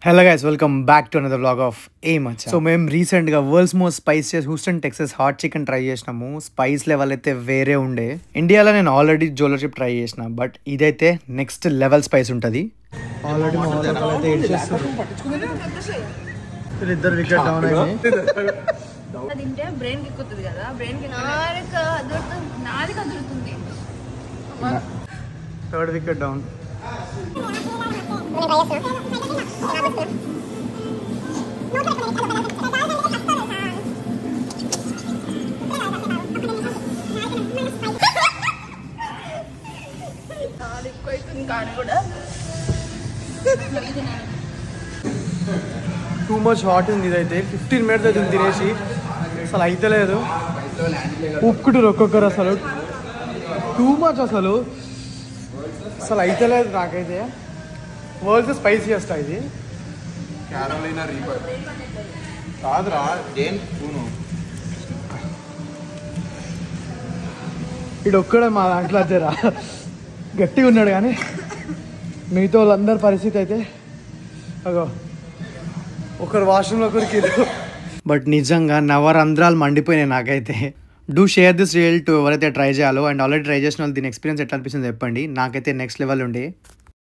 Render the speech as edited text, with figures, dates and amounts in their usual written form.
Hello guys, welcome back to another vlog of ఏ మచ్చా. So మేము రీసెంట్గా world's most spiciest Houston Texas hot chicken try చేసినాము. Spice level అయితే వేరే ఉండే. ఇండియాలో నేను ఆల్రెడీ జోలో చిప్ ట్రై చేసిన, బట్ ఇదైతే నెక్స్ట్ లెవెల్ స్పైస్ ఉంటుంది. ఆల్రెడీ ఇద్దరు వికెట్ డౌన్ అయ్యి తింటే బ్రెయిన్ కి ఎక్కుతుంది కదా, బ్రెయిన్ కి నాలుక అదురుతుంది. Third wicket down. Too much hot ఉంది ఇదైతే. 15 minutes అవుతుంది తినేసి, అసలు అయితే లేదు. ఉప్పుకుంటారు ఒక్కొక్కరు, అసలు టూ మచ్, అసలు అయితే లేదు నాకైతే. వరల్డ్స్ స్పైసీయెస్ట్ ఇది. క్యారోలినా రీపర్ కాదురా, దేన్ పూను. ఇడు ఒక్కడే మా దాంట్లో వచ్చారా గట్టిగా ఉన్నాడు, కానీ మిగతా వాళ్ళందరి పరిస్థితి అయితే అగో ఒకరు వాష్రూమ్లో ఒకరికి. బట్ నిజంగా నవరంధ్రాలు మండిపోయినాయి నాకైతే. Do share this reel to ఎవరైతే ట్రై చేయాలో, అండ్ ఆల్రెడీ ట్రై చేసిన వాళ్ళు దీని ఎక్స్పీరియన్స్ ఎట్లా అనిపిస్తుంది చెప్పండి. నాకైతే నెక్స్ట్ లెవెల్ ఉండే.